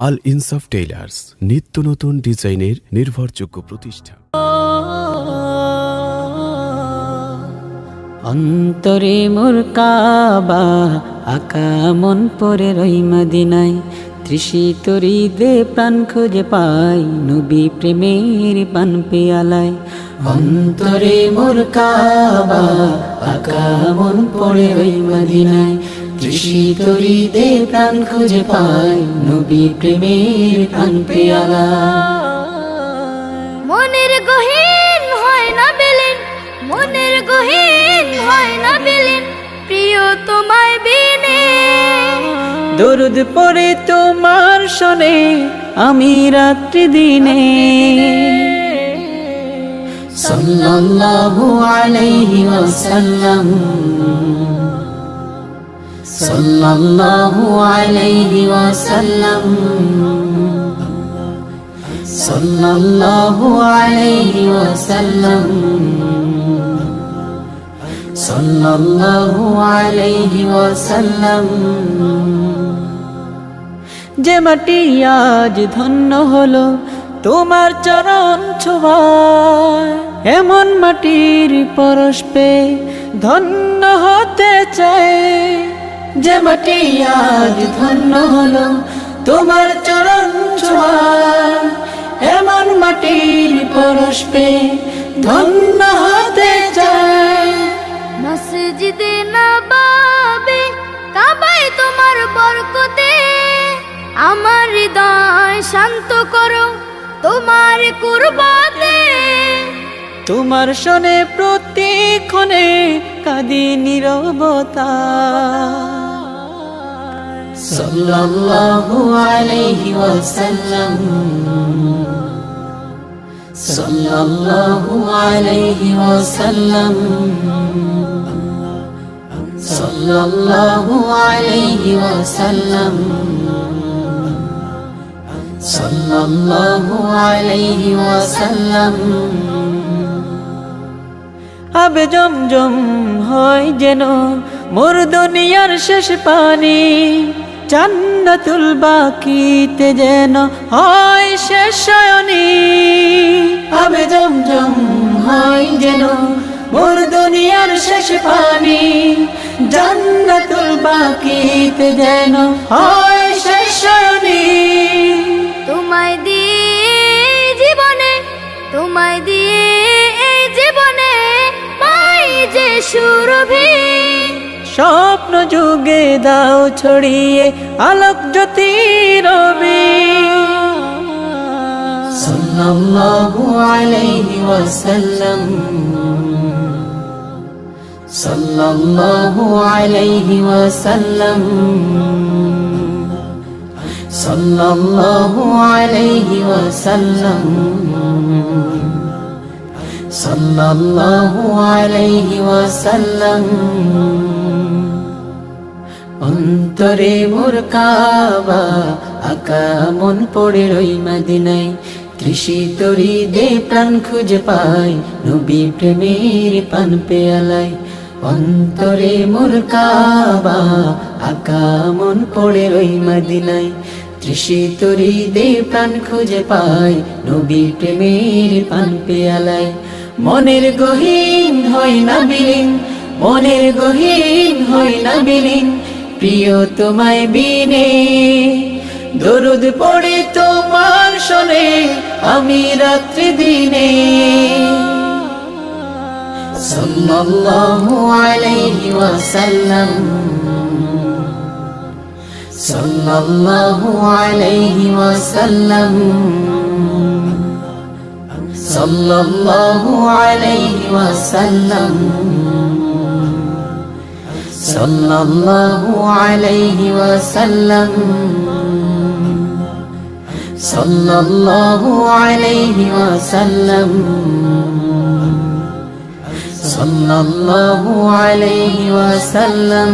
আল ইনসাফ টেইলার্স, নিত্য নতুন ডিজাইনের নির্ভরযোগ্য প্রতিষ্ঠান। অন্তরে মোর কাবা আকা মন পরে রই মদিনায়, তৃষিত হৃদে প্রাণ খুঁজে পাই নবী প্রেমের পান পেয়ালায়। অন্তরে মোর কাবা আকা মন পরে রই মদিনায়, তৃষিত হৃদে প্রাণ খুঁজে পাই নবী প্রেমের পান পেয়ালায়। মনের গহীন হয় না বিলীন, মনের গহীন হয় না বিলীন, প্রিয় তোমায় বিনে। দরুদ পড়ে তোমার শোনে আমি রাত্রি দিনে। সাল্লাল্লাহু আলাইহি ওয়াসাল্লাম, সাল্লাল্লাহু আলাইহি ওয়াসাল্লাম, সাল্লাল্লাহু আলাইহি ওয়াসাল্লাম, সাল্লাল্লাহু আলাইহি ওয়াসাল্লাম। যে মাটি আজ ধন্য হলো তোমার চরণ ছোঁয়ায়, এমন মাটির পরশ পেয়ে ধন্য হতে চাই। যে মাটি আজ ধন্য হলো তোমার চরণ ছোঁয়ায়, এমন মাটির পরশ পেয়ে ধন্য হতে চাই। মসজিদে নববী কাবায় তোমার বরকতে, আমার হৃদয় শান্ত করো তোমার কুরবাতে। তোমার শোনে প্রতিক্ষণে কাঁদি নীরবতা। সাল্লাল্লাহু আলাইহি ওয়াসাল্লাম, সাল্লাল্লাহু আলাইহি ওয়াসাল্লাম, সাল্লাল্লাহু আলাইহি ওয়াসাল্লাম, সাল্লাল্লাহু আলাইহি ওয়াসাল্লাম। আবে জমজম হয় যেন মোর দুনিয়ার শেষ পানি, জান্নাতুল বাকিতে যেন হয় শেষ শয়নি। আবে জমজম হয় যেন মোর দুনিয়ার শেষ পানি, জান্নাতুল বাকিতে যেন হয় শেষ শয়নি। তোমায় দিয়ে জীবনে, তোমায় দিয়ে এই জীবনে পাই যে সুরভি। স্বপ্ন যুগে দাও ছড়িয়ে আলোক জ্যোতি রবি। সাল্লাল্লাহু আলাইহি ওয়াসাল্লাম, সাল্লাল্লাহু আলাইহি ওয়াসাল্লাম, সাল্লাল্লাহু আলাইহি ওয়াসাল্লাম, সাল্লাল্লাহু আলাইহি ওয়াসাল্লাম। অন্তরে মোর কাবা আকা মন পড়ে রই মদিনায়, তৃষিত হৃদে প্রাণ খুঁজে পাই নবী প্রেমের পান পেয়ালায়। অন্তরে মোর কাবা আকা মন পড়ে রই মদিনায়, তৃষিত হৃদে প্রাণ খুঁজে পাই নবী প্রেমের পান পেয়ালায়। মনের গহীন হয় না বিলীন, মনের গহীন হয় না বিলীন, প্রিয় তোমায় বিনে। দরুদ পড়ে তোমার শোনে আমি রাত্রি দিনে। সাল্লাল্লাহু আলাইহি ওয়াসাল্লাম, সাল্লাল্লাহু আলাইহি ওয়াসাল্লাম, সাল্লাল্লাহু আলাইহি ওয়াসাল্লাম, সাল্লাল্লাহু আলাইহি ওয়াসাল্লাম, সাল্লাল্লাহু আলাইহি ওয়াসাল্লাম, সাল্লাল্লাহু আলাইহি ওয়াসাল্লাম।